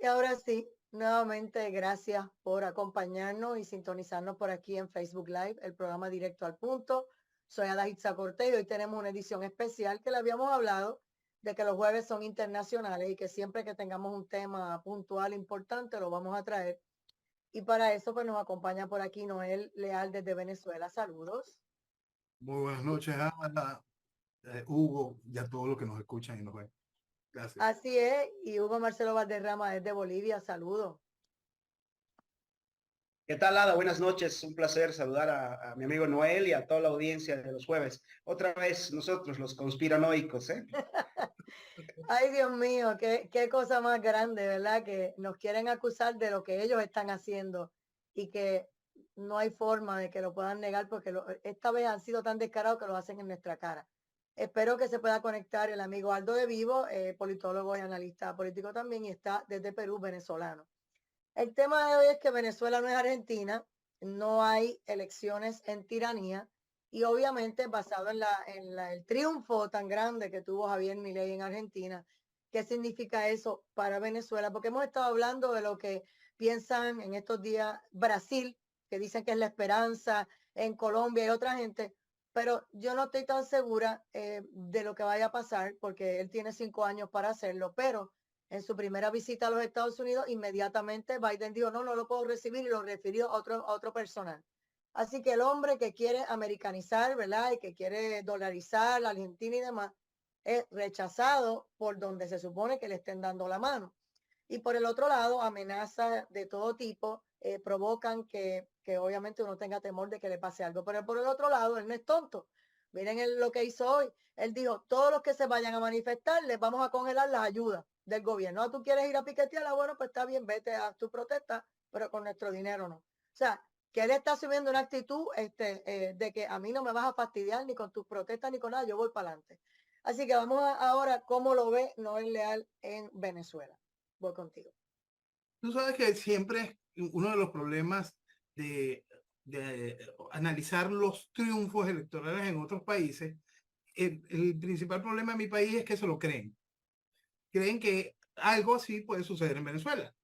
Y ahora sí, nuevamente gracias por acompañarnos y sintonizarnos por aquí en Facebook Live, el programa Directo al Punto. Soy Adaitza Cortés y hoy tenemos una edición especial que le habíamos hablado de que los jueves son internacionales y que siempre que tengamos un tema puntual importante lo vamos a traer. Y para eso pues nos acompaña por aquí Noel Leal desde Venezuela. Saludos. Muy buenas noches, Ana, Hugo y a todos los que nos escuchan y nos ven. Gracias. Así es, y Hugo Marcelo Valderrama desde Bolivia. Saludos. ¿Qué tal, Ada? Buenas noches. Un placer saludar a mi amigo Noel y a toda la audiencia de los jueves. Otra vez nosotros, los conspiranoicos, ¿eh? Ay, Dios mío, qué cosa más grande, ¿verdad? Que nos quieren acusar de lo que ellos están haciendo y que no hay forma de que lo puedan negar porque esta vez han sido tan descarados que lo hacen en nuestra cara. Espero que se pueda conectar el amigo Aldo de Vivo, politólogo y analista político también, y está desde Perú, venezolano. El tema de hoy es que Venezuela no es Argentina, no hay elecciones en tiranía y obviamente basado el triunfo tan grande que tuvo Javier Milei en Argentina, ¿qué significa eso para Venezuela? Porque hemos estado hablando de lo que piensan en estos días Brasil, que dicen que es la esperanza, en Colombia y otra gente, pero yo no estoy tan segura de lo que vaya a pasar porque él tiene 5 años para hacerlo, pero en su primera visita a los Estados Unidos, inmediatamente Biden dijo, no lo puedo recibir y lo refirió a otro personal. Así que el hombre que quiere americanizar, ¿verdad? Y que quiere dolarizar la Argentina y demás, es rechazado por donde se supone que le estén dando la mano. Y por el otro lado, amenazas de todo tipo provocan que obviamente uno tenga temor de que le pase algo. Pero por el otro lado, él no es tonto. Miren lo que hizo hoy. Él dijo, todos los que se vayan a manifestar, les vamos a congelar las ayudas del gobierno. ¿Tú quieres ir a piquetearla? Bueno, pues está bien, vete a tu protesta, pero con nuestro dinero no. O sea, que él está asumiendo una actitud de que a mí no me vas a fastidiar ni con tus protestas ni con nada, yo voy para adelante. Así que vamos ahora cómo lo ve Noel Leal en Venezuela. Voy contigo. Tú sabes que siempre es uno de los problemas de, de analizar los triunfos electorales en otros países. El principal problema en mi país es que se lo creen. Creen que algo así puede suceder en Venezuela.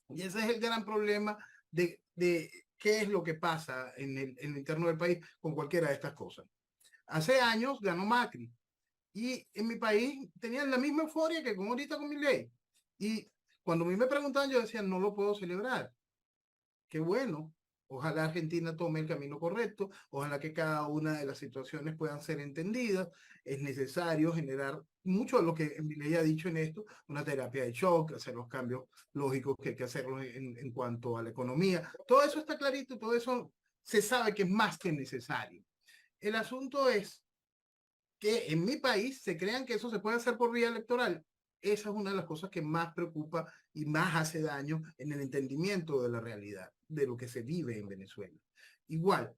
Y ese es el gran problema de qué es lo que pasa en el interno del país con cualquiera de estas cosas. Hace años ganó Macri y en mi país tenían la misma euforia que con ahorita con Milei. Y cuando a mí me preguntaban, yo decía, no lo puedo celebrar. Qué bueno. Ojalá Argentina tome el camino correcto, ojalá que cada una de las situaciones puedan ser entendidas. Es necesario generar mucho de lo que Milei ha dicho en esto, una terapia de shock, hacer los cambios lógicos que hay que hacerlos en cuanto a la economía. Todo eso está clarito, todo eso se sabe que es más que necesario. El asunto es que en mi país se crean que eso se puede hacer por vía electoral. Esa es una de las cosas que más preocupa y más hace daño en el entendimiento de la realidad, de lo que se vive en Venezuela. Igual,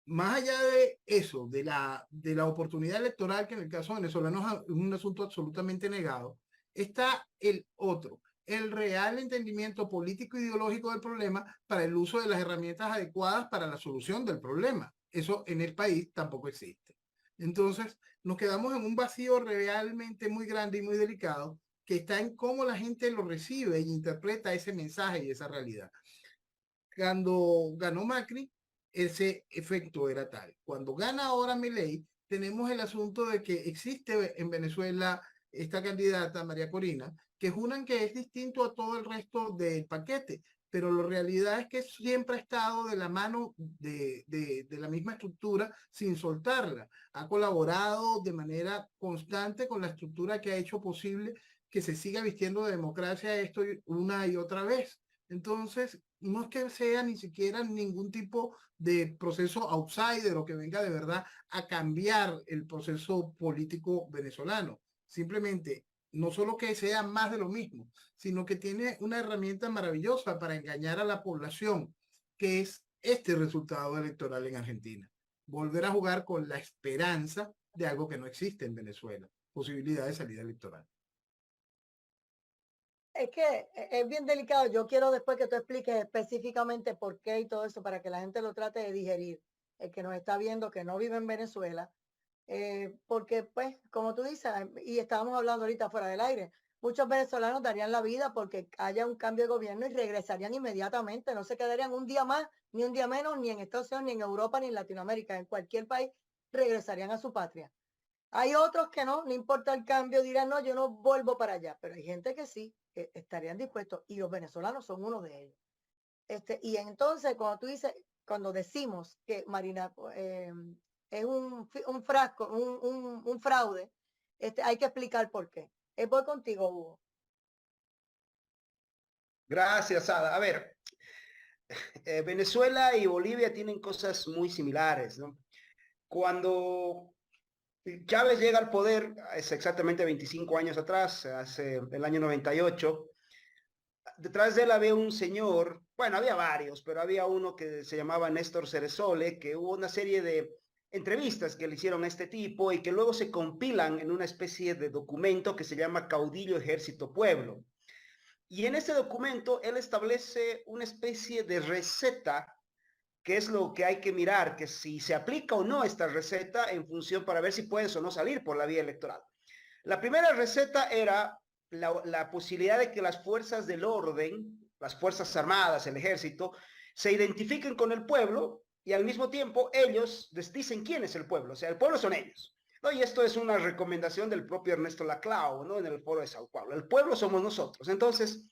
más allá de eso, de la oportunidad electoral, que en el caso venezolano es un asunto absolutamente negado, está el otro, el real entendimiento político e ideológico del problema para el uso de las herramientas adecuadas para la solución del problema. Eso en el país tampoco existe. Entonces, nos quedamos en un vacío realmente muy grande y muy delicado que está en cómo la gente lo recibe e interpreta ese mensaje y esa realidad. Cuando ganó Macri, ese efecto era tal. Cuando gana ahora Milei, tenemos el asunto de que existe en Venezuela esta candidata, María Corina, que juran que es distinto a todo el resto del paquete, pero la realidad es que siempre ha estado de la mano de la misma estructura sin soltarla. Ha colaborado de manera constante con la estructura que ha hecho posible que se siga vistiendo de democracia esto una y otra vez. Entonces, no es que sea ni siquiera ningún tipo de proceso outsider o que venga de verdad a cambiar el proceso político venezolano. Simplemente, no solo que sea más de lo mismo, sino que tiene una herramienta maravillosa para engañar a la población, que es este resultado electoral en Argentina. Volver a jugar con la esperanza de algo que no existe en Venezuela, posibilidad de salida electoral. Es que es bien delicado. Yo quiero después que tú expliques específicamente por qué y todo eso para que la gente lo trate de digerir. El que nos está viendo que no vive en Venezuela. Porque, pues, como tú dices, y estábamos hablando ahorita fuera del aire, muchos venezolanos darían la vida porque haya un cambio de gobierno y regresarían inmediatamente, no se quedarían un día más, ni un día menos, ni en Estados Unidos, ni en Europa, ni en Latinoamérica, en cualquier país regresarían a su patria. Hay otros que no importa el cambio, dirán, no, yo no vuelvo para allá, pero hay gente que sí, que estarían dispuestos y los venezolanos son uno de ellos. Y entonces, cuando tú dices, cuando decimos que Marina es un frasco, un fraude, hay que explicar por qué. Voy contigo, Hugo. Gracias, Ada. A ver, Venezuela y Bolivia tienen cosas muy similares, ¿no? Cuando Chávez llega al poder, es exactamente 25 años atrás, hace el año 98, detrás de él había un señor, bueno, había varios, pero había uno que se llamaba Néstor Ceresole, que hubo una serie de entrevistas que le hicieron a este tipo y que luego se compilan en una especie de documento que se llama Caudillo Ejército Pueblo. Y en ese documento él establece una especie de receta, que es lo que hay que mirar, que si se aplica o no esta receta en función para ver si puedes o no salir por la vía electoral. La primera receta era la posibilidad de que las fuerzas del orden, las fuerzas armadas, el ejército, se identifiquen con el pueblo y al mismo tiempo ellos les dicen quién es el pueblo, o sea, el pueblo son ellos. ¿No? Y esto es una recomendación del propio Ernesto Laclau, ¿no? En el foro de Sao Paulo. El pueblo somos nosotros. Entonces,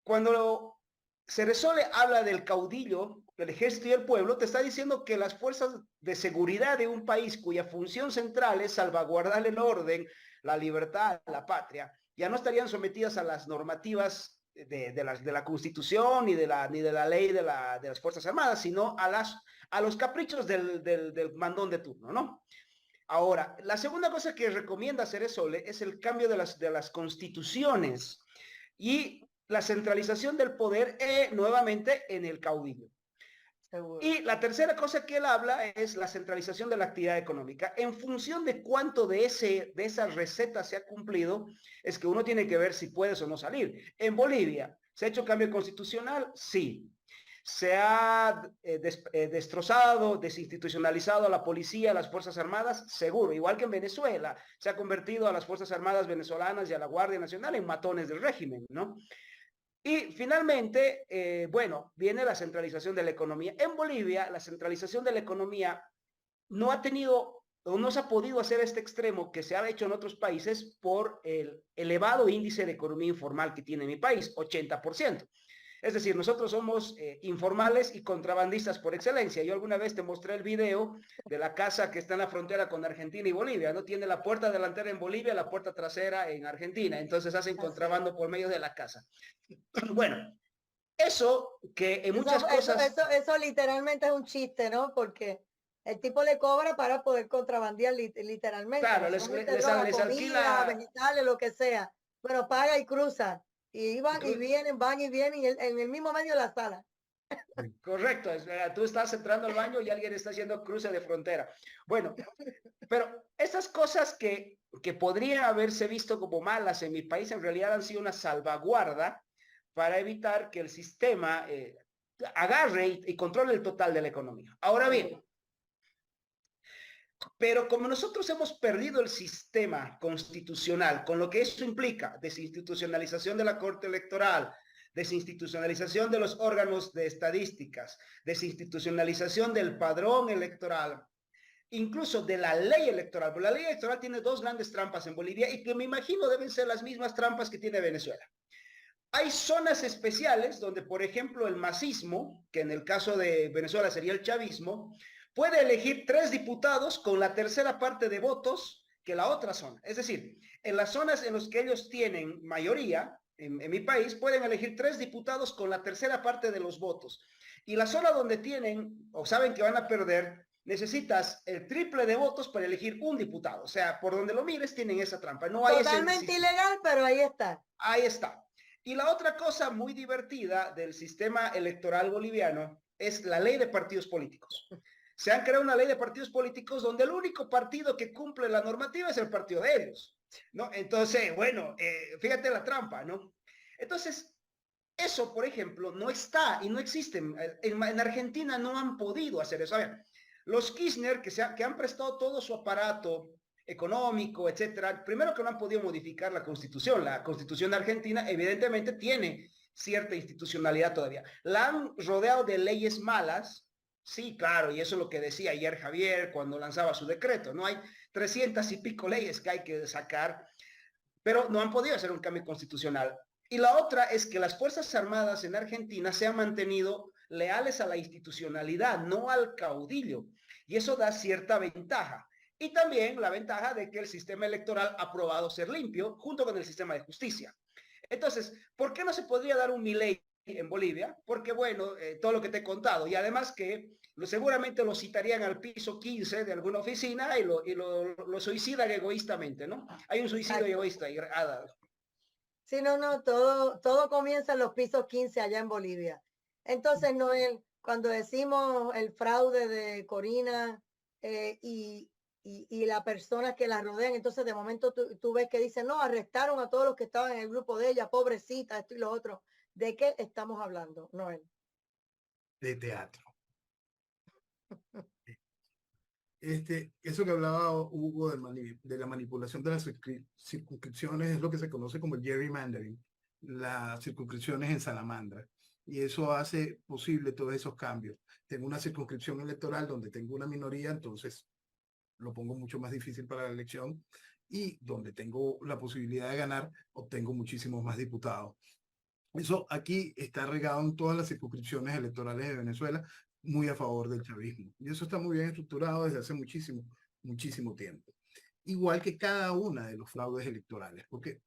cuando Ceresole habla del caudillo, del ejército y el pueblo, te está diciendo que las fuerzas de seguridad de un país cuya función central es salvaguardar el orden, la libertad, la patria, ya no estarían sometidas a las normativas de la Constitución ni de la ley de las Fuerzas Armadas, sino a los caprichos del mandón de turno, ¿no? Ahora, la segunda cosa que recomienda Ceresole es el cambio de las constituciones y la centralización del poder nuevamente en el caudillo. Seguro. Y la tercera cosa que él habla es la centralización de la actividad económica. En función de cuánto de esa receta se ha cumplido, es que uno tiene que ver si puedes o no salir. En Bolivia, ¿se ha hecho cambio constitucional? Sí. ¿Se ha destrozado, desinstitucionalizado a la policía, a las Fuerzas Armadas? Seguro, igual que en Venezuela, se ha convertido a las Fuerzas Armadas venezolanas y a la Guardia Nacional en matones del régimen, ¿no? Y finalmente, bueno, viene la centralización de la economía. En Bolivia, la centralización de la economía no ha tenido o no se ha podido hacer este extremo que se ha hecho en otros países por el elevado índice de economía informal que tiene mi país, 80%. Es decir, nosotros somos informales y contrabandistas por excelencia. Yo alguna vez te mostré el video de la casa que está en la frontera con Argentina y Bolivia, ¿no? Tiene la puerta delantera en Bolivia, la puerta trasera en Argentina. Entonces hacen contrabando por medio de la casa. Bueno, eso que en muchas cosas... Eso literalmente es un chiste, ¿no? Porque el tipo le cobra para poder contrabandear literalmente. Claro, ¿no? les Comida, alquila... vegetales, lo que sea. Pero paga y cruza. Y van y vienen, y en el mismo medio de la sala. Correcto, tú estás entrando al baño y alguien está haciendo cruce de frontera. Bueno, pero esas cosas que podrían haberse visto como malas en mi país en realidad han sido una salvaguarda para evitar que el sistema agarre y controle el total de la economía. Ahora bien, pero como nosotros hemos perdido el sistema constitucional, con lo que eso implica, desinstitucionalización de la Corte Electoral, desinstitucionalización de los órganos de estadísticas, desinstitucionalización del padrón electoral, incluso de la ley electoral. Porque la ley electoral tiene dos grandes trampas en Bolivia y que me imagino deben ser las mismas trampas que tiene Venezuela. Hay zonas especiales donde, por ejemplo, el masismo, que en el caso de Venezuela sería el chavismo, puede elegir 3 diputados con la tercera parte de votos que la otra zona. Es decir, en las zonas en las que ellos tienen mayoría, en mi país, pueden elegir 3 diputados con la tercera parte de los votos. Y la zona donde tienen o saben que van a perder, necesitas el triple de votos para elegir un diputado. O sea, por donde lo mires, tienen esa trampa. No hay totalmente ilegal, pero ahí está. Ahí está. Y la otra cosa muy divertida del sistema electoral boliviano es la ley de partidos políticos. Se han creado una ley de partidos políticos donde el único partido que cumple la normativa es el partido de ellos, ¿no? Entonces, bueno, fíjate la trampa, ¿no? Entonces, eso, por ejemplo, no está y no existe. En Argentina no han podido hacer eso. A ver, los Kirchner, que han prestado todo su aparato económico, etcétera. Primero que no han podido modificar la Constitución. La Constitución de Argentina evidentemente tiene cierta institucionalidad todavía. La han rodeado de leyes malas, sí, claro, y eso es lo que decía ayer Javier cuando lanzaba su decreto, ¿no? Hay 300 y pico leyes que hay que sacar, pero no han podido hacer un cambio constitucional. Y la otra es que las Fuerzas Armadas en Argentina se han mantenido leales a la institucionalidad, no al caudillo. Y eso da cierta ventaja. Y también la ventaja de que el sistema electoral ha probado ser limpio junto con el sistema de justicia. Entonces, ¿por qué no se podría dar un Milei en Bolivia? Porque, bueno, todo lo que te he contado. Y además que seguramente lo citarían al piso 15 de alguna oficina y lo suicidan egoístamente, ¿no? Hay un suicidio egoísta. Sí, no, todo comienza en los pisos 15 allá en Bolivia. Entonces, Noel, cuando decimos el fraude de Corina y la persona que la rodean, entonces de momento tú ves que dicen, no, arrestaron a todos los que estaban en el grupo de ella, pobrecita, esto y lo otro. ¿De qué estamos hablando, Noel? De teatro. Eso que hablaba Hugo de la manipulación de las circunscripciones es lo que se conoce como el gerrymandering, las circunscripciones en salamandra. Y eso hace posible todos esos cambios. Tengo una circunscripción electoral donde tengo una minoría, entonces lo pongo mucho más difícil para la elección, y donde tengo la posibilidad de ganar, obtengo muchísimos más diputados. Eso aquí está regado en todas las circunscripciones electorales de Venezuela, muy a favor del chavismo. Y eso está muy bien estructurado desde hace muchísimo tiempo. Igual que cada una de los fraudes electorales, porque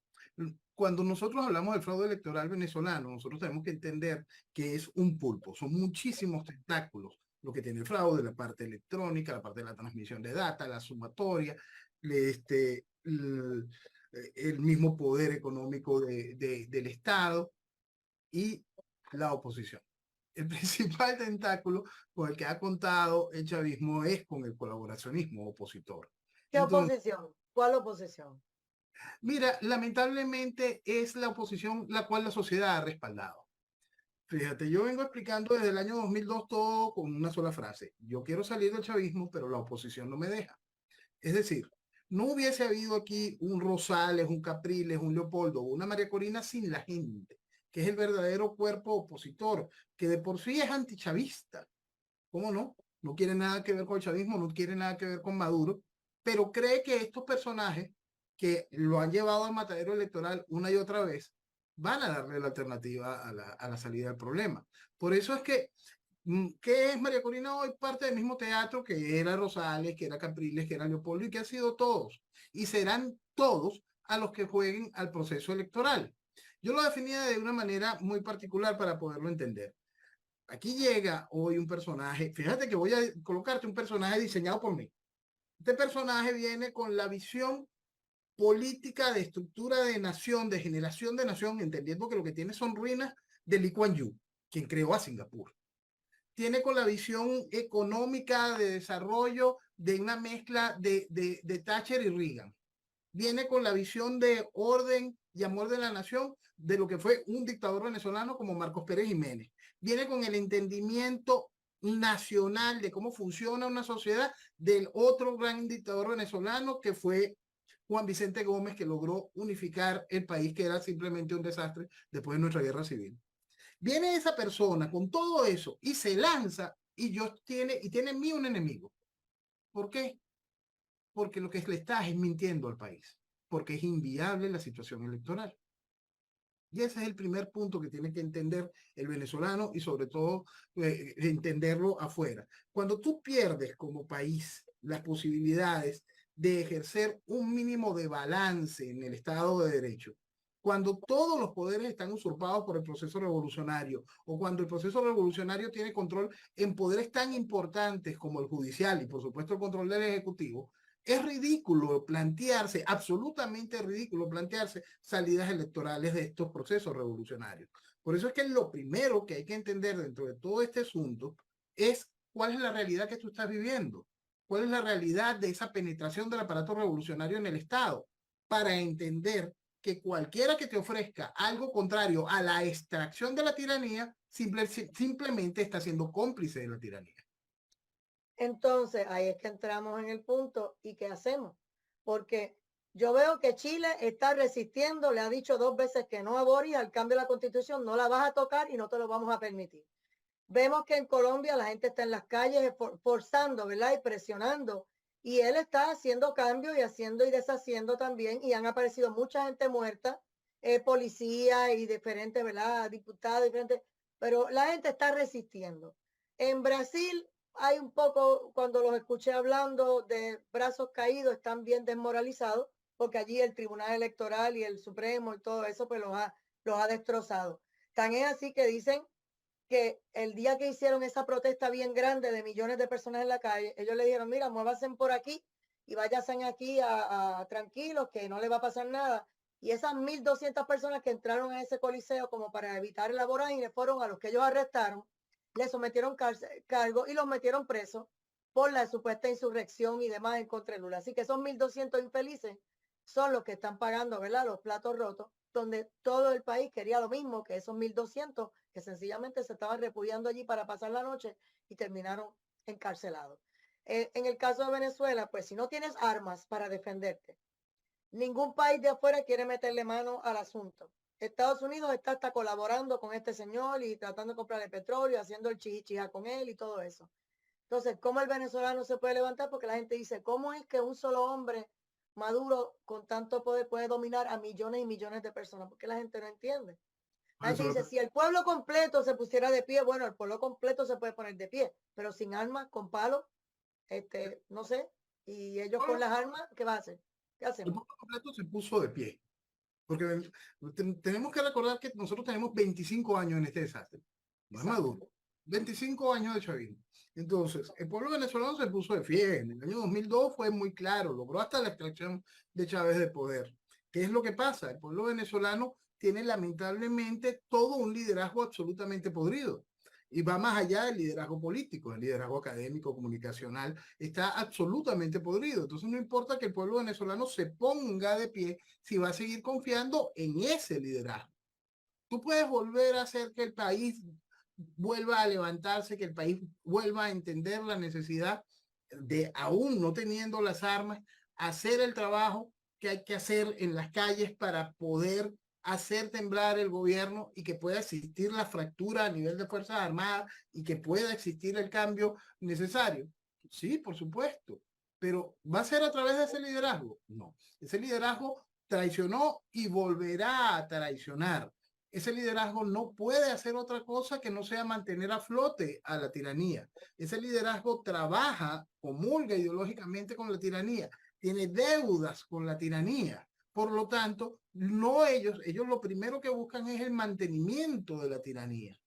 cuando nosotros hablamos del fraude electoral venezolano, nosotros tenemos que entender que es un pulpo, son muchísimos tentáculos lo que tiene el fraude, la parte electrónica, la parte de la transmisión de data, la sumatoria, el mismo poder económico del Estado y la oposición. El principal tentáculo con el que ha contado el chavismo es con el colaboracionismo opositor. ¿Qué oposición? ¿Cuál oposición? Mira, lamentablemente es la oposición la cual la sociedad ha respaldado. Fíjate, yo vengo explicando desde el año 2002 todo con una sola frase. Yo quiero salir del chavismo, pero la oposición no me deja. Es decir, no hubiese habido aquí un Rosales, un Capriles, un Leopoldo o una María Corina sin la gente, que es el verdadero cuerpo opositor, que de por sí es antichavista. ¿Cómo no? No quiere nada que ver con el chavismo, no quiere nada que ver con Maduro, pero cree que estos personajes que lo han llevado al matadero electoral una y otra vez, van a darle la alternativa a la salida del problema. Por eso es que, ¿qué es María Corina hoy? Parte del mismo teatro que era Rosales, que era Capriles, que era Leopoldo y que han sido todos. Y serán todos a los que jueguen al proceso electoral. Yo lo definía de una manera muy particular para poderlo entender. Aquí llega hoy un personaje, fíjate que voy a colocarte un personaje diseñado por mí. Este personaje viene con la visión política de estructura de nación, de generación de nación, entendiendo que lo que tiene son ruinas de Lee Kuan Yew, quien creó a Singapur. Tiene con la visión económica de desarrollo de una mezcla de Thatcher y Reagan. Viene con la visión de orden y amor de la nación de lo que fue un dictador venezolano como Marcos Pérez Jiménez. Viene con el entendimiento nacional de cómo funciona una sociedad del otro gran dictador venezolano que fue Juan Vicente Gómez, que logró unificar el país, que era simplemente un desastre después de nuestra guerra civil. Viene esa persona con todo eso y se lanza y tiene en mí un enemigo. ¿Por qué? Porque lo que le está es mintiendo al país, porque es inviable la situación electoral. Y ese es el primer punto que tiene que entender el venezolano y sobre todo entenderlo afuera. Cuando tú pierdes como país las posibilidades de ejercer un mínimo de balance en el Estado de Derecho, cuando todos los poderes están usurpados por el proceso revolucionario o cuando el proceso revolucionario tiene control en poderes tan importantes como el judicial y por supuesto el control del ejecutivo, es ridículo plantearse, absolutamente ridículo plantearse salidas electorales de estos procesos revolucionarios. Por eso es que lo primero que hay que entender dentro de todo este asunto es cuál es la realidad que tú estás viviendo, cuál es la realidad de esa penetración del aparato revolucionario en el Estado, para entender que cualquiera que te ofrezca algo contrario a la extracción de la tiranía simplemente está siendo cómplice de la tiranía. Entonces, ahí es que entramos en el punto. ¿Y qué hacemos? porque yo veo que Chile está resistiendo, le ha dicho 2 veces que no a Boris, al cambio de la constitución, no la vas a tocar y no te lo vamos a permitir. Vemos que en Colombia la gente está en las calles forzando, ¿verdad? Y presionando. Y él está haciendo cambios y haciendo y deshaciendo también. Y han aparecido mucha gente muerta, policía y diferentes, ¿verdad? Diputados, diferentes. Pero la gente está resistiendo. En Brasil hay un poco, cuando los escuché hablando de brazos caídos, están bien desmoralizados, porque allí el Tribunal Electoral y el Supremo y todo eso, pues los ha destrozado. Tan es así que dicen que el día que hicieron esa protesta bien grande de millones de personas en la calle, ellos le dijeron, mira, muévanse por aquí y váyanse aquí a tranquilos, que no le va a pasar nada. Y esas 1.200 personas que entraron a ese coliseo como para evitar el vorágine fueron a los que ellos arrestaron, le sometieron cargo y los metieron presos por la supuesta insurrección y demás en contra de Lula. Así que esos 1.200 infelices son los que están pagando, ¿verdad? Los platos rotos, donde todo el país quería lo mismo que esos 1.200 que sencillamente se estaban refugiando allí para pasar la noche y terminaron encarcelados. En el caso de Venezuela, pues si no tienes armas para defenderte, ningún país de afuera quiere meterle mano al asunto. Estados Unidos está hasta colaborando con este señor y tratando de comprarle petróleo, haciendo el chichichija con él y todo eso. Entonces, ¿cómo el venezolano se puede levantar? Porque la gente dice, ¿cómo es que un solo hombre Maduro con tanto poder puede dominar a millones y millones de personas? Porque la gente no entiende. La gente dice, si el pueblo completo se pusiera de pie, bueno, el pueblo completo se puede poner de pie, pero sin armas, con palos, no sé, y ellos con las armas, ¿qué va a hacer? ¿Qué El hacemos? pueblo completo se puso de pie, porque tenemos que recordar que nosotros tenemos 25 años en este desastre. No es Maduro. 25 años de chavismo. Entonces, el pueblo venezolano se puso de pie. En el año 2002 fue muy claro, logró hasta la extracción de Chávez de poder. ¿Qué es lo que pasa? El pueblo venezolano tiene lamentablemente todo un liderazgo absolutamente podrido. Y va más allá del liderazgo político, el liderazgo académico, comunicacional, está absolutamente podrido. Entonces no importa que el pueblo venezolano se ponga de pie si va a seguir confiando en ese liderazgo. Tú puedes volver a hacer que el país vuelva a levantarse, que el país vuelva a entender la necesidad de, aún no teniendo las armas, hacer el trabajo que hay que hacer en las calles para poder hacer temblar el gobierno y que pueda existir la fractura a nivel de Fuerzas Armadas y que pueda existir el cambio necesario. Sí, por supuesto, pero ¿va a ser a través de ese liderazgo? No, ese liderazgo traicionó y volverá a traicionar. Ese liderazgo no puede hacer otra cosa que no sea mantener a flote a la tiranía. Ese liderazgo trabaja, comulga ideológicamente con la tiranía, tiene deudas con la tiranía. Por lo tanto, no ellos lo primero que buscan es el mantenimiento de la tiranía.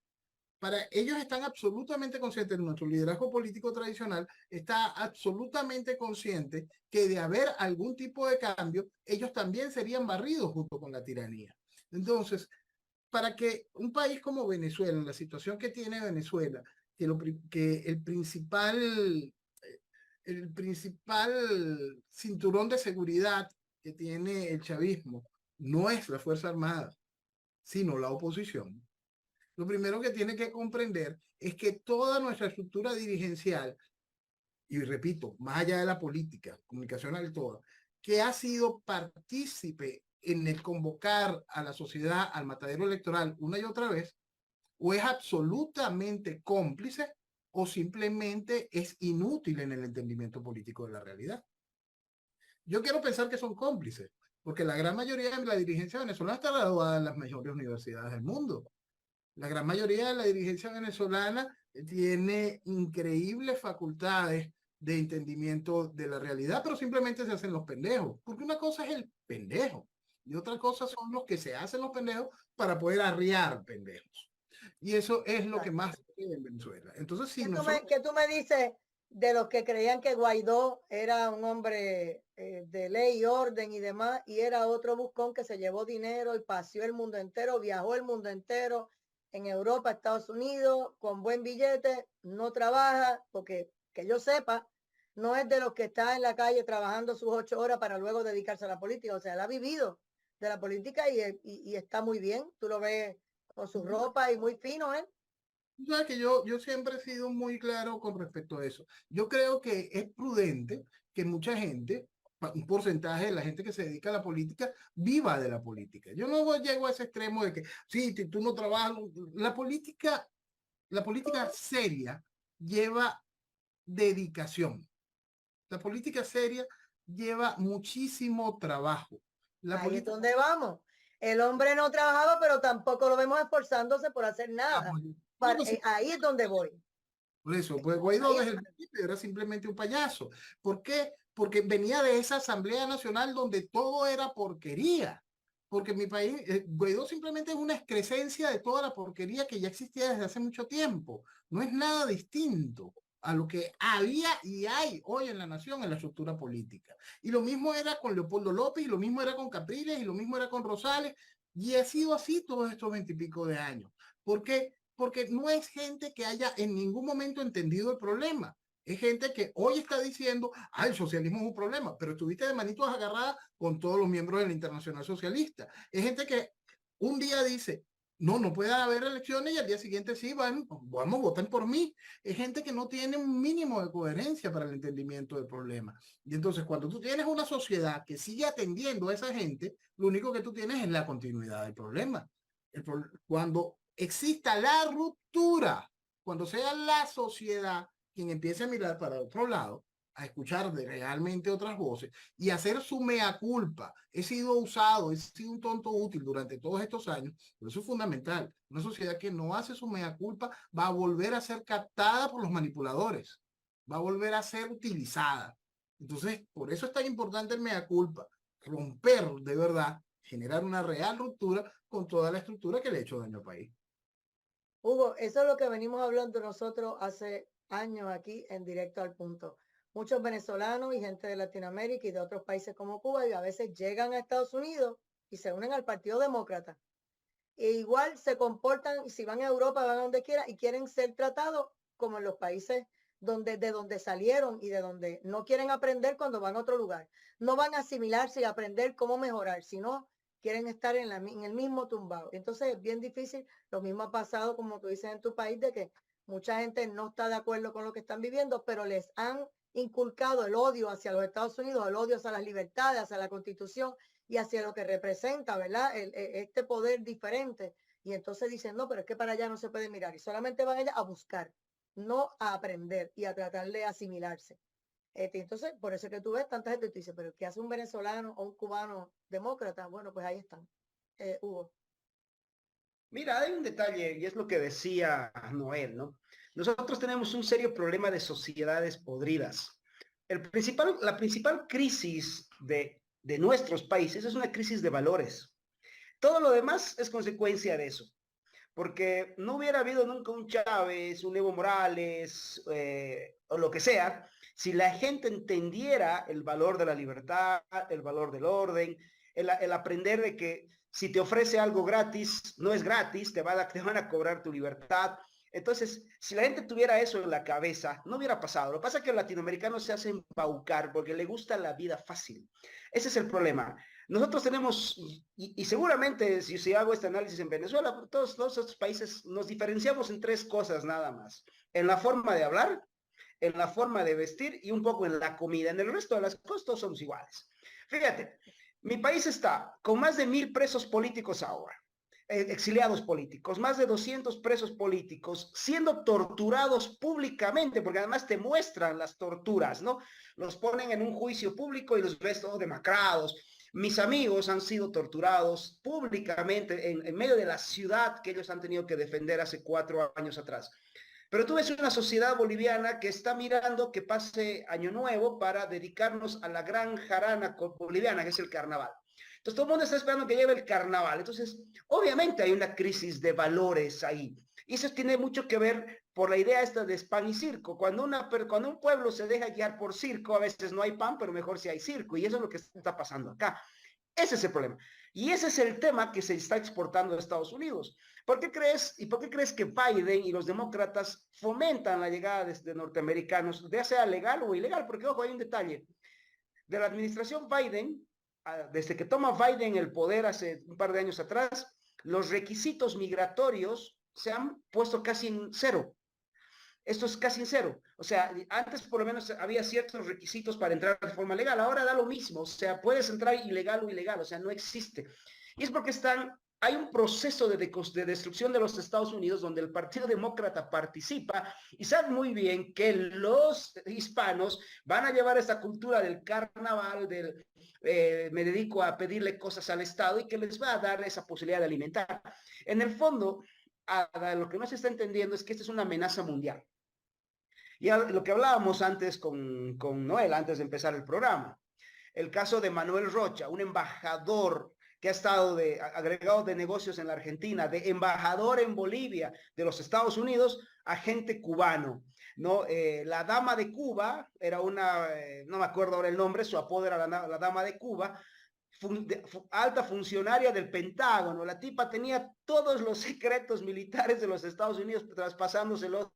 Para ellos están absolutamente conscientes, nuestro liderazgo político tradicional está absolutamente consciente que de haber algún tipo de cambio, ellos también serían barridos junto con la tiranía. Entonces, para que un país como Venezuela, en la situación que tiene Venezuela, que el principal cinturón de seguridad que tiene el chavismo no es la Fuerza Armada, sino la oposición. Lo primero que tiene que comprender es que toda nuestra estructura dirigencial, y repito, más allá de la política, comunicacional toda, que ha sido partícipe en el convocar a la sociedad al matadero electoral una y otra vez, o es absolutamente cómplice o simplemente es inútil en el entendimiento político de la realidad. Yo quiero pensar que son cómplices, porque la gran mayoría de la dirigencia venezolana está graduada en las mejores universidades del mundo. La gran mayoría de la dirigencia venezolana tiene increíbles facultades de entendimiento de la realidad, pero simplemente se hacen los pendejos, porque una cosa es el pendejo y otra cosa son los que se hacen los pendejos para poder arriar pendejos. Y eso es lo que más se ve en Venezuela. Entonces, si nosotros... ¿Qué tú me dices de los que creían que Guaidó era un hombre de ley y orden y demás, y era otro buscón que se llevó dinero y paseó el mundo entero, viajó el mundo entero, en Europa, Estados Unidos, con buen billete, no trabaja, porque que yo sepa, no es de los que está en la calle trabajando sus 8 horas para luego dedicarse a la política? O sea, él ha vivido de la política y está muy bien, tú lo ves con su ropa y muy fino, ¿eh? O sea, que yo siempre he sido muy claro con respecto a eso. Yo creo que es prudente que mucha gente un porcentaje de la gente que se dedica a la política viva de la política. Yo no llego a ese extremo de que, sí, tú no trabajas. La política seria lleva dedicación. La política seria lleva muchísimo trabajo. Ahí es donde vamos. El hombre no trabajaba, pero tampoco lo vemos esforzándose por hacer nada. Ahí es donde voy. Por eso, pues Guaidó desde el principio era simplemente un payaso. ¿Por qué? Porque venía de esa Asamblea Nacional donde todo era porquería. Porque mi país, Guaidó simplemente es una excrescencia de toda la porquería que ya existía desde hace mucho tiempo. No es nada distinto a lo que había y hay hoy en la nación, en la estructura política. Y lo mismo era con Leopoldo López, y lo mismo era con Capriles, y lo mismo era con Rosales, y ha sido así todos estos 20 y pico de años. ¿Por qué? Porque no es gente que haya en ningún momento entendido el problema. Es gente que hoy está diciendo, el socialismo es un problema, pero estuviste de manitos agarradas con todos los miembros de la Internacional Socialista. Es gente que un día dice, no puede haber elecciones, y al día siguiente sí, vamos, voten por mí. Es gente que no tiene un mínimo de coherencia para el entendimiento del problema. Y entonces, cuando tú tienes una sociedad que sigue atendiendo a esa gente, lo único que tú tienes es la continuidad del problema. Cuando exista la ruptura, cuando sea la sociedad quien empiece a mirar para otro lado, a escuchar realmente otras voces y hacer su mea culpa. He sido usado, he sido un tonto útil durante todos estos años, pero eso es fundamental. Una sociedad que no hace su mea culpa va a volver a ser captada por los manipuladores, va a volver a ser utilizada. Entonces, por eso es tan importante el mea culpa, romper de verdad, generar una real ruptura con toda la estructura que le ha hecho daño al país. Hugo, eso es lo que venimos hablando nosotros hace años aquí en Directo al Punto. Muchos venezolanos y gente de Latinoamérica y de otros países como Cuba y a veces llegan a Estados Unidos y se unen al Partido Demócrata. E igual se comportan, si van a Europa, van a donde quiera y quieren ser tratados como en los países de donde salieron y de donde no quieren aprender cuando van a otro lugar. No van a asimilarse y aprender cómo mejorar, sino quieren estar en el mismo tumbado. Entonces es bien difícil. Lo mismo ha pasado, como tú dices, en tu país, de que mucha gente no está de acuerdo con lo que están viviendo, pero les han inculcado el odio hacia los Estados Unidos, el odio hacia las libertades, hacia la Constitución y hacia lo que representa, ¿verdad? Este poder diferente. Y entonces dicen, no, pero es que para allá no se puede mirar. Y solamente van allá a buscar, no a aprender y a tratar de asimilarse. Entonces, por eso es que tú ves tanta gente y tú dices, pero ¿qué hace un venezolano o un cubano demócrata? Bueno, pues ahí están. Hugo. Mira, hay un detalle, y es lo que decía Noel, ¿no? Nosotros tenemos un serio problema de sociedades podridas. La principal crisis de nuestros países es una crisis de valores. Todo lo demás es consecuencia de eso. Porque no hubiera habido nunca un Chávez, un Evo Morales, o lo que sea, si la gente entendiera el valor de la libertad, el valor del orden, el aprender de que si te ofrece algo gratis, no es gratis, te van a cobrar tu libertad. Entonces, si la gente tuviera eso en la cabeza, no hubiera pasado. Lo que pasa es que el latinoamericano se hace embaucar porque le gusta la vida fácil. Ese es el problema. Nosotros tenemos, y seguramente si hago este análisis en Venezuela, todos estos países nos diferenciamos en tres cosas nada más. En la forma de hablar, en la forma de vestir y un poco en la comida. En el resto de las cosas todos somos iguales. Fíjate, mi país está con más de 1000 presos políticos ahora, exiliados políticos, más de 200 presos políticos siendo torturados públicamente, porque además te muestran las torturas, ¿no? Los ponen en un juicio público y los ves todos demacrados. Mis amigos han sido torturados públicamente en medio de la ciudad que ellos han tenido que defender hace 4 años atrás. Pero tú ves una sociedad boliviana que está mirando que pase Año Nuevo para dedicarnos a la gran jarana boliviana, que es el carnaval. Entonces todo el mundo está esperando que llegue el carnaval. Entonces, obviamente hay una crisis de valores ahí. Y eso tiene mucho que ver por la idea esta de pan y circo. Cuando un pueblo se deja guiar por circo, a veces no hay pan, pero mejor si hay circo. Y eso es lo que está pasando acá. Ese es el problema. Y ese es el tema que se está exportando a Estados Unidos. ¿Por qué crees que Biden y los demócratas fomentan la llegada de norteamericanos, ya sea legal o ilegal? Porque, ojo, hay un detalle. De la administración Biden, desde que toma Biden el poder hace un par de años atrás, los requisitos migratorios se han puesto casi en cero. esto es casi en cero. O sea, antes por lo menos había ciertos requisitos para entrar de forma legal, ahora da lo mismo. O sea, puedes entrar ilegal o ilegal, o sea, no existe. Y es porque hay un proceso de destrucción de los Estados Unidos donde el Partido Demócrata participa y sabe muy bien que los hispanos van a llevar esta cultura del carnaval, me dedico a pedirle cosas al Estado y que les va a dar esa posibilidad de alimentar. En el fondo, lo que no se está entendiendo es que esta es una amenaza mundial. Y lo que hablábamos antes con Noel, antes de empezar el programa, el caso de Manuel Rocha, un embajador que ha estado agregado de negocios en la Argentina, de embajador en Bolivia de los Estados Unidos, agente cubano, ¿no? La dama de Cuba era no me acuerdo ahora el nombre, su apodo era la dama de Cuba, alta funcionaria del Pentágono. La tipa tenía todos los secretos militares de los Estados Unidos traspasándoselos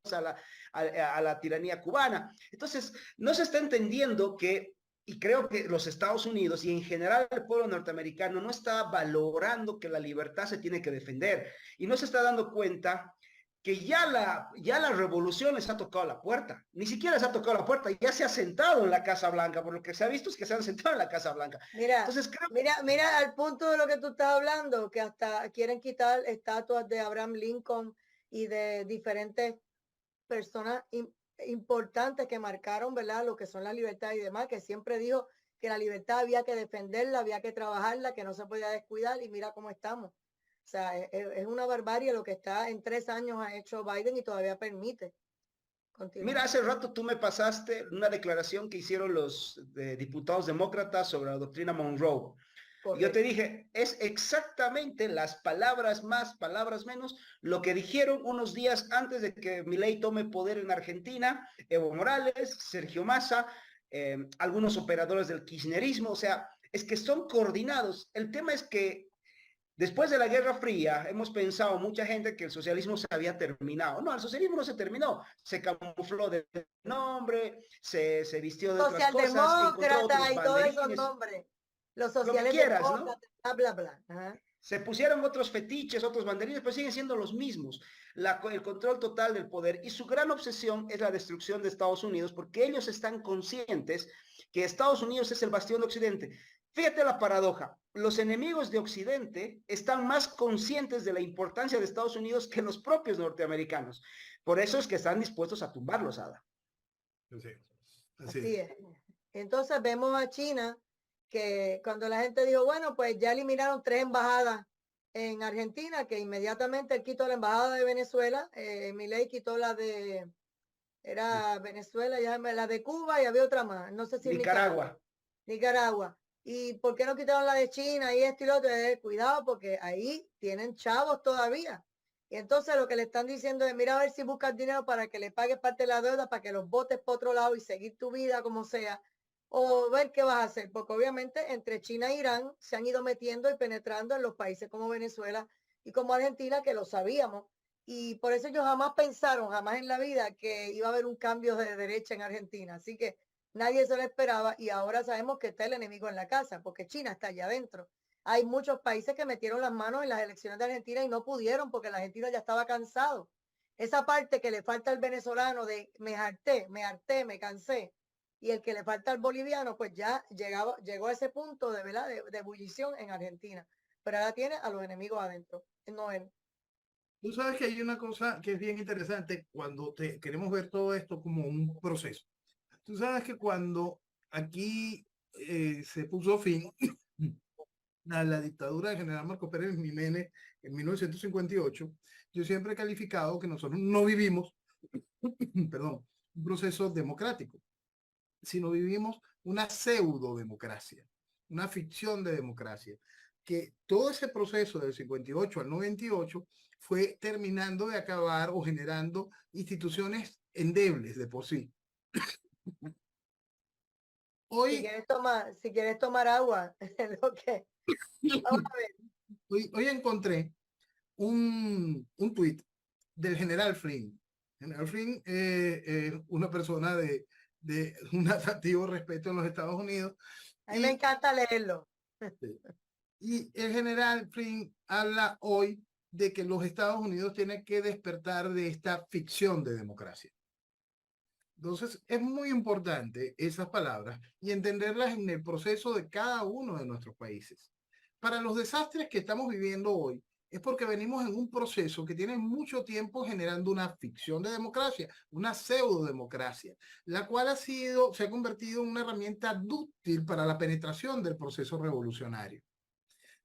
a la tiranía cubana. Entonces, no se está entendiendo que, y creo que los Estados Unidos y en general el pueblo norteamericano no está valorando que la libertad se tiene que defender y no se está dando cuenta que ya la revolución les ha tocado la puerta. Ni siquiera les ha tocado la puerta, ya se ha sentado en la Casa Blanca. Por lo que se ha visto es que se han sentado en la Casa Blanca. Mira, entonces mira al punto de lo que tú estás hablando, que hasta quieren quitar estatuas de Abraham Lincoln y de diferentes personas importantes que marcaron, ¿verdad?, lo que son las libertades y demás, que siempre dijo que la libertad había que defenderla, había que trabajarla, que no se podía descuidar, y mira cómo estamos. O sea, es una barbarie lo que está en 3 años ha hecho Biden y todavía permite. Continúa. Mira, hace rato tú me pasaste una declaración que hicieron los diputados demócratas sobre la doctrina Monroe. Correcto. Yo te dije, es exactamente las palabras más, palabras menos, lo que dijeron unos días antes de que Milei tome poder en Argentina, Evo Morales, Sergio Massa, algunos operadores del kirchnerismo. O sea, es que son coordinados. El tema es que después de la Guerra Fría, hemos pensado mucha gente que el socialismo se había terminado. No, el socialismo no se terminó. Se camufló de nombre, se vistió de otras cosas. Socialdemócrata y todos esos nombres. Los sociales demócratas, ¿no? Bla, bla, bla. Ajá. Se pusieron otros fetiches, otros banderines, pero siguen siendo los mismos. El control total del poder. Y su gran obsesión es la destrucción de Estados Unidos, porque ellos están conscientes que Estados Unidos es el bastión de Occidente. Fíjate la paradoja. Los enemigos de Occidente están más conscientes de la importancia de Estados Unidos que los propios norteamericanos. Por eso es que están dispuestos a tumbarlos, Ada. Así es. Entonces vemos a China, que cuando la gente dijo, bueno, pues ya eliminaron 3 embajadas en Argentina, que inmediatamente él quitó la embajada de Venezuela, Milei quitó la de, era Venezuela, ya la de Cuba y había otra más, no sé si Nicaragua. Nicaragua. ¿Y por qué no quitaron la de China y esto y lo otro? Cuidado, porque ahí tienen chavos todavía. Y entonces lo que le están diciendo es, mira a ver si buscas dinero para que le pagues parte de la deuda, para que los botes por otro lado y seguir tu vida como sea. O ver qué vas a hacer, porque obviamente entre China e Irán se han ido metiendo y penetrando en los países como Venezuela y como Argentina, que lo sabíamos. Y por eso ellos jamás pensaron, jamás en la vida, que iba a haber un cambio de derecha en Argentina. Así que nadie se lo esperaba y ahora sabemos que está el enemigo en la casa, porque China está allá adentro. Hay muchos países que metieron las manos en las elecciones de Argentina y no pudieron porque el argentino ya estaba cansado. Esa parte que le falta al venezolano de me harté, me cansé, y el que le falta al boliviano, pues ya llegó a ese punto de, ¿verdad?, de ebullición en Argentina. Pero ahora tiene a los enemigos adentro. No él. Tú sabes que hay una cosa que es bien interesante cuando queremos ver todo esto como un proceso. Tú sabes que cuando aquí se puso fin a la dictadura del general Marcos Pérez Jiménez en 1958, yo siempre he calificado que nosotros no vivimos, perdón, un proceso democrático, sino vivimos una pseudo democracia, una ficción de democracia, que todo ese proceso del 58 al 98 fue terminando de acabar o generando instituciones endebles de por sí. Hoy, si quieres tomar agua, lo que... hoy encontré un tuit del general Flynn. General Flynn es una persona de un atractivo respeto en los Estados Unidos. A mí me encanta leerlo. Y el general Flynn habla hoy de que los Estados Unidos tienen que despertar de esta ficción de democracia. Entonces, es muy importante esas palabras y entenderlas en el proceso de cada uno de nuestros países. Para los desastres que estamos viviendo hoy, es porque venimos en un proceso que tiene mucho tiempo generando una ficción de democracia, una pseudo-democracia, la cual se ha convertido en una herramienta dúctil para la penetración del proceso revolucionario.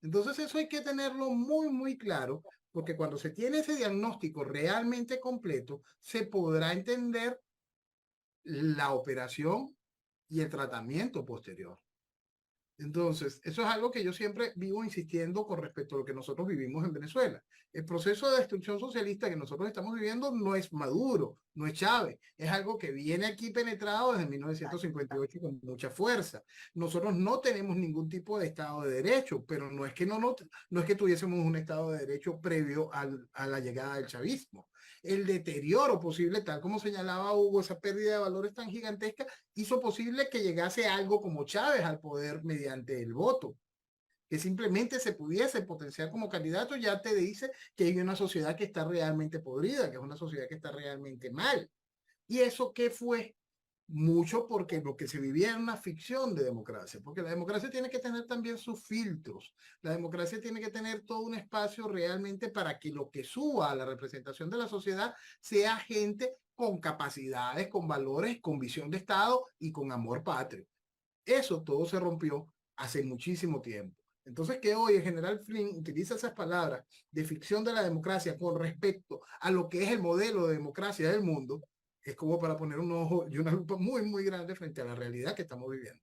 Entonces, eso hay que tenerlo muy, muy claro, porque cuando se tiene ese diagnóstico realmente completo, se podrá entender la operación y el tratamiento posterior. Entonces, eso es algo que yo siempre vivo insistiendo con respecto a lo que nosotros vivimos en Venezuela. El proceso de destrucción socialista que nosotros estamos viviendo no es Maduro, no es Chávez, es algo que viene aquí penetrado desde 1958 con mucha fuerza. Nosotros no tenemos ningún tipo de Estado de Derecho, pero no es que, no es que tuviésemos un Estado de Derecho previo a la llegada del chavismo. El deterioro posible, tal como señalaba Hugo, esa pérdida de valores tan gigantesca, hizo posible que llegase algo como Chávez al poder mediante el voto, que simplemente se pudiese potenciar como candidato, ya te dice que hay una sociedad que está realmente podrida, que es una sociedad que está realmente mal. ¿Y eso qué fue? Mucho porque lo que se vivía era una ficción de democracia, porque la democracia tiene que tener también sus filtros, la democracia tiene que tener todo un espacio realmente para que lo que suba a la representación de la sociedad sea gente con capacidades, con valores, con visión de Estado y con amor patrio. Eso todo se rompió hace muchísimo tiempo. Entonces, que hoy el general Flynn utiliza esas palabras de ficción de la democracia con respecto a lo que es el modelo de democracia del mundo, es como para poner un ojo y una lupa muy, muy grande frente a la realidad que estamos viviendo.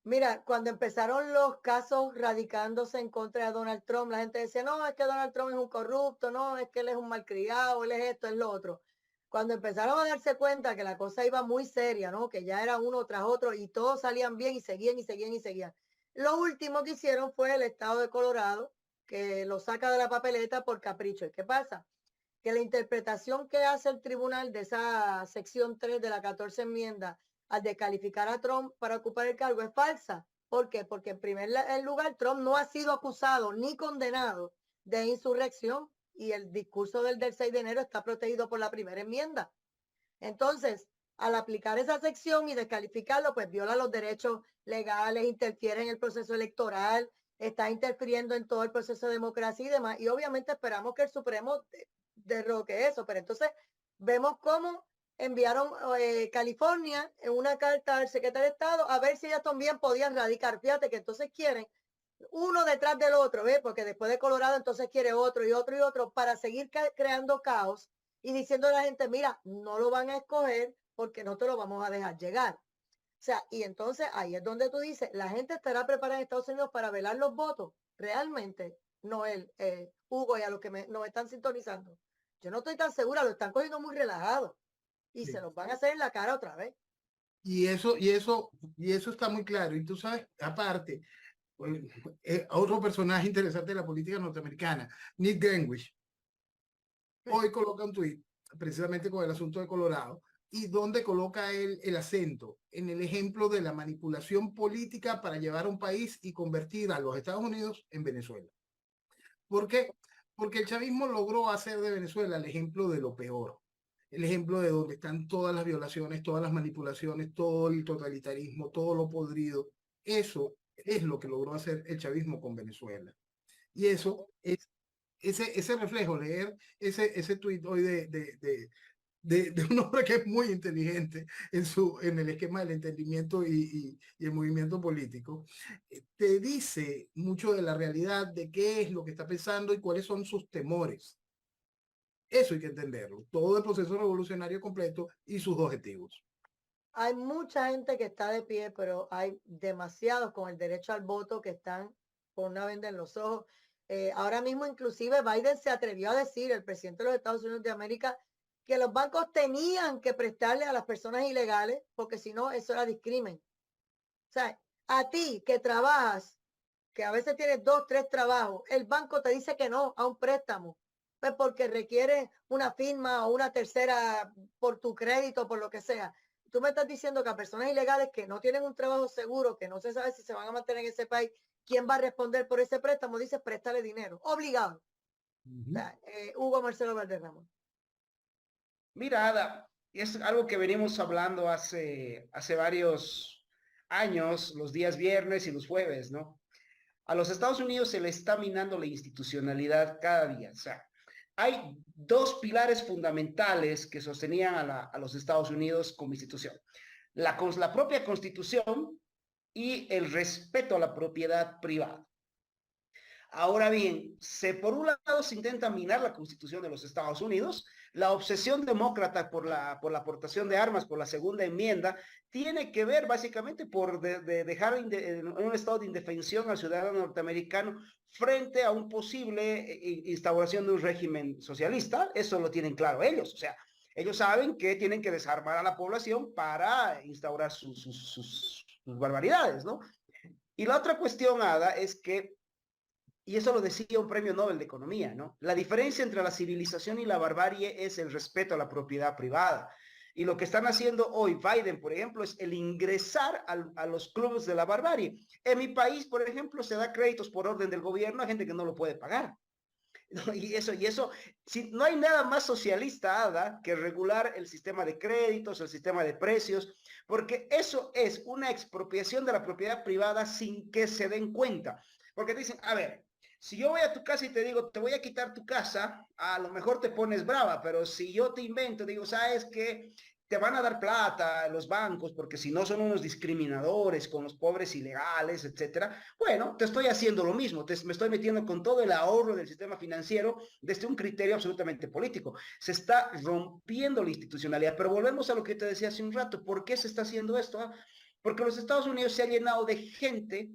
Mira, cuando empezaron los casos radicándose en contra de Donald Trump, la gente decía, no, es que Donald Trump es un corrupto, no, es que él es un malcriado, él es esto, es lo otro. Cuando empezaron a darse cuenta que la cosa iba muy seria, ¿no? Que ya era uno tras otro y todos salían bien y seguían y seguían y seguían. Lo último que hicieron fue el estado de Colorado, que lo saca de la papeleta por capricho. ¿Y qué pasa? Que la interpretación que hace el tribunal de esa sección 3 de la 14 enmienda al descalificar a Trump para ocupar el cargo es falsa. ¿Por qué? Porque en primer lugar Trump no ha sido acusado ni condenado de insurrección y el discurso del 6 de enero está protegido por la primera enmienda. Entonces, al aplicar esa sección y descalificarlo, pues viola los derechos legales, interfiere en el proceso electoral, está interfiriendo en todo el proceso de democracia y demás. Y obviamente esperamos que el Supremo derroque eso, pero entonces vemos cómo enviaron California en una carta al secretario de Estado a ver si ellas también podían radicar. Fíjate que entonces quieren uno detrás del otro, ¿ves? Porque después de Colorado entonces quiere otro y otro y otro para seguir creando caos y diciendo a la gente, mira, no lo van a escoger porque no te lo vamos a dejar llegar. O sea, y entonces ahí es donde tú dices, la gente estará preparada en Estados Unidos para velar los votos. Realmente, Noel, Hugo y a los que nos están sintonizando. Yo no estoy tan segura, lo están cogiendo muy relajado y Sí. se los van a hacer en la cara otra vez. Y eso está muy claro. Y tú sabes, aparte, otro personaje interesante de la política norteamericana, Newt Gingrich, hoy coloca un tuit precisamente con el asunto de Colorado y donde coloca él el acento en el ejemplo de la manipulación política para llevar a un país y convertir a los Estados Unidos en Venezuela. ¿Por qué? Porque el chavismo logró hacer de Venezuela el ejemplo de lo peor, el ejemplo de donde están todas las violaciones, todas las manipulaciones, todo el totalitarismo, todo lo podrido. Eso es lo que logró hacer el chavismo con Venezuela. Y eso es ese reflejo, leer ese tuit hoy de un hombre que es muy inteligente en el esquema del entendimiento y el movimiento político, te dice mucho de la realidad, de qué es lo que está pensando y cuáles son sus temores. Eso hay que entenderlo, todo el proceso revolucionario completo y sus objetivos. Hay mucha gente que está de pie, pero hay demasiados con el derecho al voto que están con una venda en los ojos. Ahora mismo, inclusive, Biden se atrevió a decir, el presidente de los Estados Unidos de América, que los bancos tenían que prestarle a las personas ilegales, porque si no, eso era discrimen. O sea, a ti que trabajas, que a veces tienes 2, 3 trabajos, el banco te dice que no a un préstamo, pues porque requiere una firma o una tercera por tu crédito, por lo que sea. Tú me estás diciendo que a personas ilegales que no tienen un trabajo seguro, que no se sabe si se van a mantener en ese país, ¿quién va a responder por ese préstamo? Dice, préstale dinero, obligado. O sea, Hugo Marcelo Valderrama. Mira, Ada, es algo que venimos hablando hace varios años, los días viernes y los jueves, ¿no? A los Estados Unidos se le está minando la institucionalidad cada día. O sea, hay dos pilares fundamentales que sostenían a los Estados Unidos como institución. La propia Constitución y el respeto a la propiedad privada. Ahora bien, por un lado se intenta minar la Constitución de los Estados Unidos, la obsesión demócrata por la aportación de armas, por la segunda enmienda, tiene que ver básicamente por dejar en un estado de indefensión al ciudadano norteamericano frente a un posible instauración de un régimen socialista. Eso lo tienen claro ellos. O sea, ellos saben que tienen que desarmar a la población para instaurar sus barbaridades, ¿no? Y la otra cuestión, Ada, es que y eso lo decía un premio Nobel de Economía, ¿no? La diferencia entre la civilización y la barbarie es el respeto a la propiedad privada. Y lo que están haciendo hoy Biden, por ejemplo, es el ingresar a los clubes de la barbarie. En mi país, por ejemplo, se da créditos por orden del gobierno a gente que no lo puede pagar. Y eso, si no hay nada más socialista, Ada, que regular el sistema de créditos, el sistema de precios, porque eso es una expropiación de la propiedad privada sin que se den cuenta. Porque te dicen, a ver, si yo voy a tu casa y te digo, te voy a quitar tu casa, a lo mejor te pones brava, pero si yo te invento, digo, ¿sabes qué? Te van a dar plata los bancos, porque si no son unos discriminadores con los pobres ilegales, etcétera. Bueno, te estoy haciendo lo mismo, me estoy metiendo con todo el ahorro del sistema financiero desde un criterio absolutamente político. Se está rompiendo la institucionalidad, pero volvemos a lo que te decía hace un rato. ¿Por qué se está haciendo esto? Porque los Estados Unidos se ha llenado de gente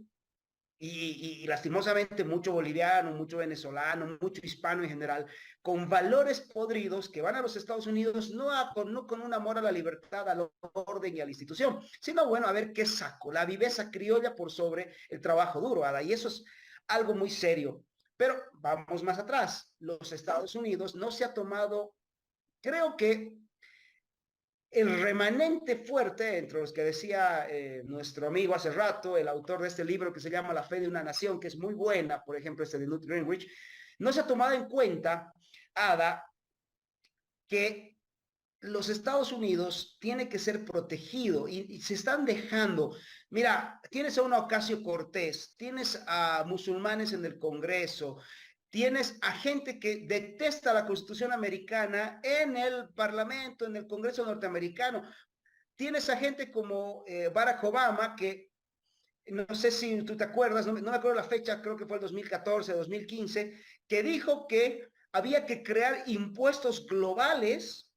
y lastimosamente mucho boliviano, mucho venezolano, mucho hispano en general, con valores podridos que van a los Estados Unidos no con un amor a la libertad, al orden y a la institución, sino bueno, a ver qué saco, la viveza criolla por sobre el trabajo duro, Ada, y eso es algo muy serio. Pero vamos más atrás, los Estados Unidos no se ha tomado, creo que el remanente fuerte, entre los que decía nuestro amigo hace rato, el autor de este libro que se llama La fe de una nación, que es muy buena, por ejemplo, este de Newt Gingrich, no se ha tomado en cuenta, Ada, que los Estados Unidos tiene que ser protegido y se están dejando. Mira, tienes a una Ocasio-Cortez, tienes a musulmanes en el Congreso, tienes a gente que detesta la Constitución americana en el Parlamento, en el Congreso norteamericano. Tienes a gente como Barack Obama, que no sé si tú te acuerdas, no me acuerdo la fecha, creo que fue el 2014, 2015, que dijo que había que crear impuestos globales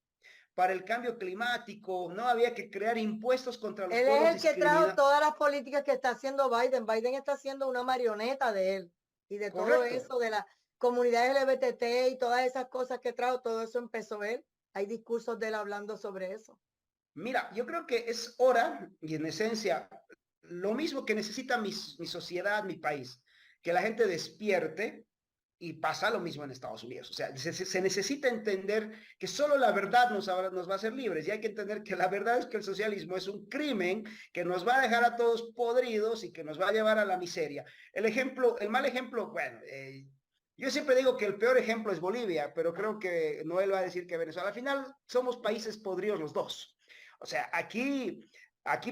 para el cambio climático, no había que crear impuestos contra los Él pueblos es el que trajo discriminados. todas las políticas que está haciendo Biden. Biden está haciendo una marioneta de él y de todo Correcto. eso, de la comunidad LGBT y todas esas cosas que trajo, todo eso empezó él. Hay discursos de él hablando sobre eso. Mira, yo creo que es hora, y en esencia, lo mismo que necesita mi sociedad, mi país, que la gente despierte y pasa lo mismo en Estados Unidos. O sea, se necesita entender que solo la verdad nos va a hacer libres y hay que entender que la verdad es que el socialismo es un crimen que nos va a dejar a todos podridos y que nos va a llevar a la miseria. El mal ejemplo, bueno, yo siempre digo que el peor ejemplo es Bolivia, pero creo que Noel va a decir que Venezuela. Al final somos países podridos los dos. O sea, aquí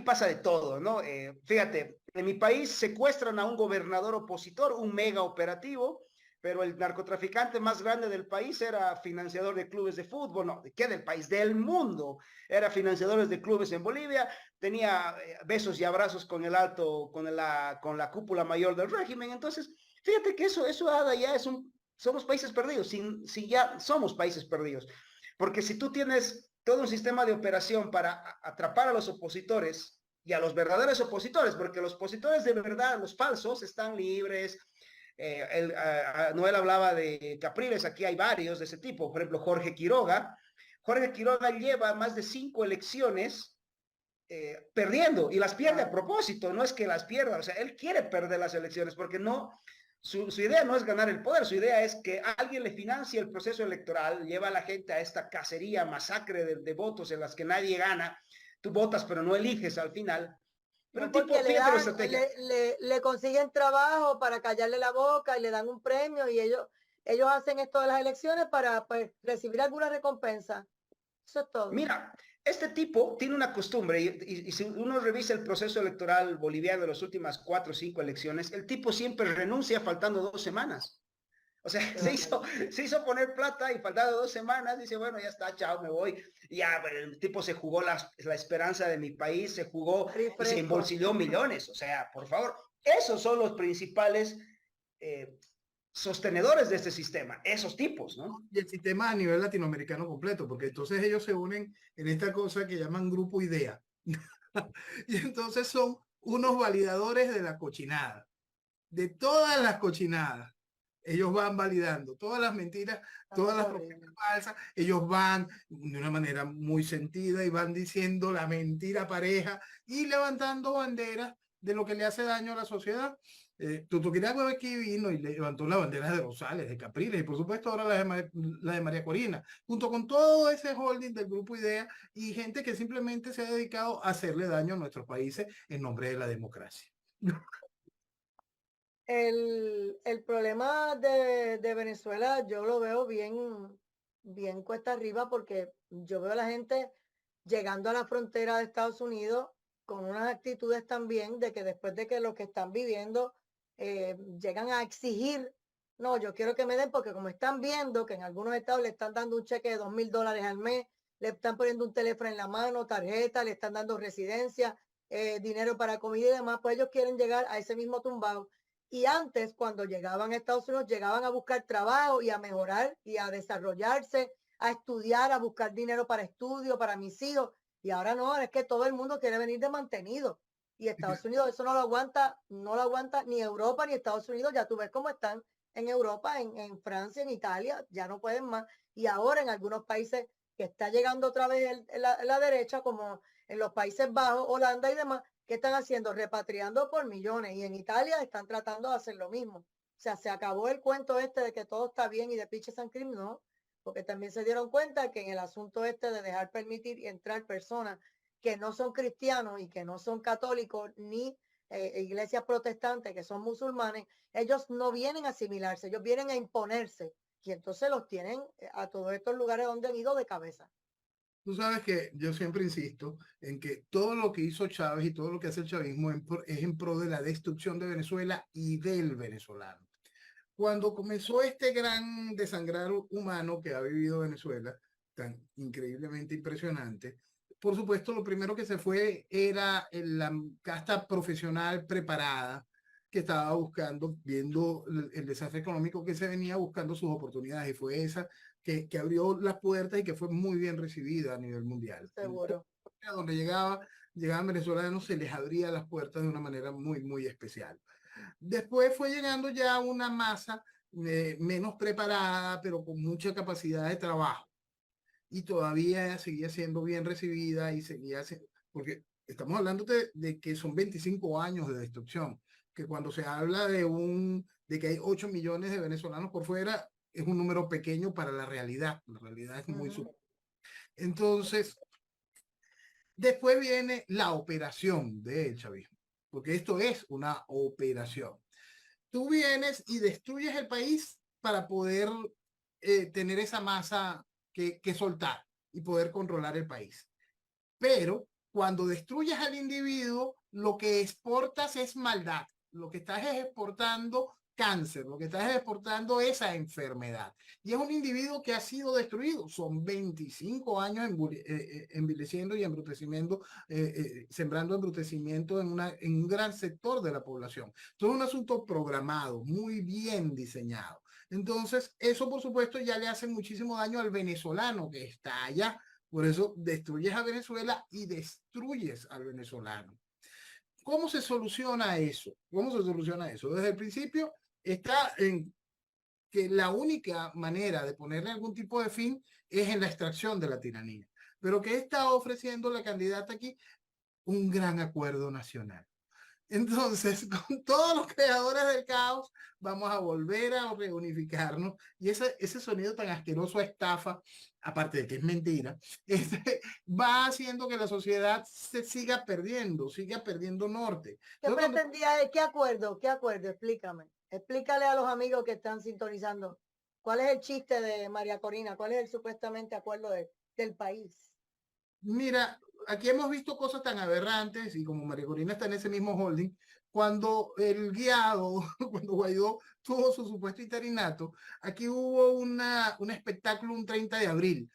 pasa de todo, ¿no? Fíjate, en mi país secuestran a un gobernador opositor, un mega operativo, pero el narcotraficante más grande del país era financiador de clubes de fútbol, no, ¿de qué del país? Del mundo. Era financiador de clubes en Bolivia, tenía besos y abrazos con el alto, con la cúpula mayor del régimen. Entonces, fíjate que eso Ada, ya somos países perdidos, si ya somos países perdidos. Porque si tú tienes todo un sistema de operación para atrapar a los opositores y a los verdaderos opositores, porque los opositores de verdad, los falsos, están libres. Noel hablaba de Capriles, aquí hay varios de ese tipo, por ejemplo, Jorge Quiroga. Jorge Quiroga lleva más de 5 elecciones perdiendo y las pierde a propósito, no es que las pierda, o sea, él quiere perder las elecciones porque su idea no es ganar el poder, su idea es que alguien le financie el proceso electoral, lleva a la gente a esta cacería, masacre de votos en las que nadie gana, tú votas pero no eliges al final. Pero No, porque fíjate la estrategia. le consiguen trabajo para callarle la boca y le dan un premio y ellos hacen esto de las elecciones para pues, recibir alguna recompensa. Eso es todo. Mira, este tipo tiene una costumbre, y si uno revisa el proceso electoral boliviano de las últimas 4 o 5 elecciones, el tipo siempre renuncia faltando 2 semanas. O sea, se hizo poner plata y faltando 2 semanas, dice, bueno, ya está, chao, me voy. Y ya, el tipo se jugó la esperanza de mi país, se jugó y se embolsilló millones. O sea, por favor, esos son los principales sostenedores de este sistema, esos tipos, ¿no? Y el sistema a nivel latinoamericano completo, porque entonces ellos se unen en esta cosa que llaman grupo IDEA. Y entonces son unos validadores de la cochinada, de todas las cochinadas. Ellos van validando todas las mentiras, todas las promesas falsas. Ellos van de una manera muy sentida y van diciendo la mentira pareja y levantando banderas de lo que le hace daño a la sociedad. Tutuquiraco aquí vino y levantó las banderas de Rosales, de Capriles y por supuesto ahora la de María Corina, junto con todo ese holding del grupo IDEA y gente que simplemente se ha dedicado a hacerle daño a nuestros países en nombre de la democracia. El problema de Venezuela yo lo veo bien cuesta arriba porque yo veo a la gente llegando a la frontera de Estados Unidos con unas actitudes también de que después de que lo que están viviendo llegan a exigir, no, yo quiero que me den porque como están viendo que en algunos estados le están dando un cheque de $2,000 al mes, le están poniendo un teléfono en la mano, tarjeta, le están dando residencia, dinero para comida y demás, pues ellos quieren llegar a ese mismo tumbado. Y antes, cuando llegaban a Estados Unidos, llegaban a buscar trabajo y a mejorar y a desarrollarse, a estudiar, a buscar dinero para estudio, para mis hijos. Y ahora no, es que todo el mundo quiere venir de mantenido. Y Estados Unidos eso no lo aguanta ni Europa ni Estados Unidos. Ya tú ves cómo están en Europa, en Francia, en Italia, ya no pueden más. Y ahora en algunos países que está llegando otra vez la derecha, como en los Países Bajos, Holanda y demás, ¿qué están haciendo? Repatriando por millones. Y en Italia están tratando de hacer lo mismo. O sea, se acabó el cuento este de que todo está bien y de pitches and cream, no. Porque también se dieron cuenta que en el asunto este de dejar permitir entrar personas que no son cristianos y que no son católicos ni iglesias protestantes que son musulmanes, ellos no vienen a asimilarse, ellos vienen a imponerse. Y entonces los tienen a todos estos lugares donde han ido de cabeza. Tú sabes que yo siempre insisto en que todo lo que hizo Chávez y todo lo que hace el chavismo es en pro de la destrucción de Venezuela y del venezolano. Cuando comenzó este gran desangrar humano que ha vivido Venezuela, tan increíblemente impresionante, por supuesto, lo primero que se fue era la casta profesional preparada que estaba buscando, viendo el desastre económico que se venía buscando sus oportunidades y fue esa que abrió las puertas y que fue muy bien recibida a nivel mundial. Seguro. Donde llegaban venezolanos se les abría las puertas de una manera muy, muy especial. Después fue llegando ya una masa menos preparada, pero con mucha capacidad de trabajo. Y todavía seguía siendo bien recibida y seguía siendo, porque estamos hablando de que son 25 años de destrucción, que cuando se habla de que hay 8 millones de venezolanos por fuera, es un número pequeño para la realidad es muy superior. Entonces, después viene la operación del chavismo, porque esto es una operación. Tú vienes y destruyes el país para poder tener esa masa que soltar y poder controlar el país. Pero cuando destruyes al individuo, lo que exportas es maldad. Lo que estás es exportando cáncer, lo que estás exportando esa enfermedad. Y es un individuo que ha sido destruido. Son 25 años envileciendo y embrutecimiento, sembrando embrutecimiento en un gran sector de la población. Entonces es un asunto programado, muy bien diseñado. Entonces, eso por supuesto ya le hace muchísimo daño al venezolano que está allá. Por eso destruyes a Venezuela y destruyes al venezolano. ¿Cómo se soluciona eso? ¿Cómo se soluciona eso? Desde el principio está en que la única manera de ponerle algún tipo de fin es en la extracción de la tiranía. Pero ¿qué está ofreciendo la candidata aquí? Un gran acuerdo nacional. Entonces, con todos los creadores del caos, vamos a volver a reunificarnos y ese sonido tan asqueroso a estafa, aparte de que es mentira, va haciendo que la sociedad se siga perdiendo norte. ¿Qué pretendía? ¿Qué acuerdo? ¿Qué acuerdo? Explícame. Explícale a los amigos que están sintonizando. ¿Cuál es el chiste de María Corina? ¿Cuál es el supuestamente acuerdo de él? del país. Mira, aquí hemos visto cosas tan aberrantes y como María Corina está en ese mismo holding, cuando el guiado, cuando Guaidó tuvo su supuesto interinato, aquí hubo un espectáculo un 30 de abril.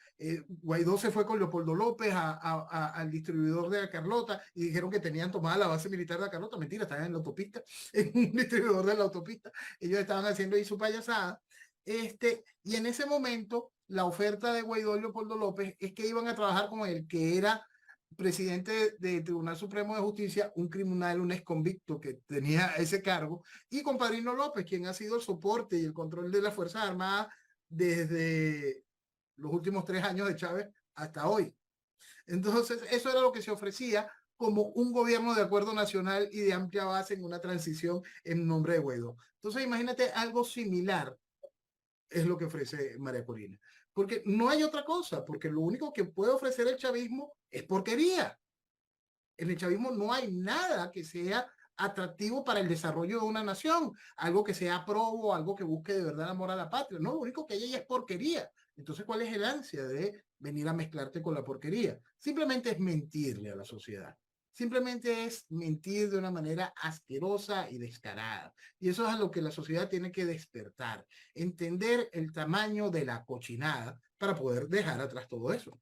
Guaidó se fue con Leopoldo López al distribuidor de la Carlota y dijeron que tenían tomada la base militar de la Carlota. Mentira, estaban en la autopista, en un distribuidor de la autopista. Ellos estaban haciendo ahí su payasada. Y en ese momento, la oferta de Guaidó y Leopoldo López es que iban a trabajar con el que era presidente del Tribunal Supremo de Justicia, un criminal, un exconvicto que tenía ese cargo, y con Padrino López, quien ha sido el soporte y el control de las Fuerzas Armadas desde los últimos 3 años de Chávez hasta hoy. Entonces, eso era lo que se ofrecía como un gobierno de acuerdo nacional y de amplia base en una transición en nombre de Guaidó. Entonces, imagínate algo similar es lo que ofrece María Corina. Porque no hay otra cosa, porque lo único que puede ofrecer el chavismo es porquería. En el chavismo no hay nada que sea atractivo para el desarrollo de una nación, algo que sea probo, algo que busque de verdad el amor a la patria. No, lo único que hay es porquería. Entonces, ¿cuál es el ansia de venir a mezclarte con la porquería? Simplemente es mentirle a la sociedad. Simplemente es mentir de una manera asquerosa y descarada. Y eso es a lo que la sociedad tiene que despertar. Entender el tamaño de la cochinada para poder dejar atrás todo eso.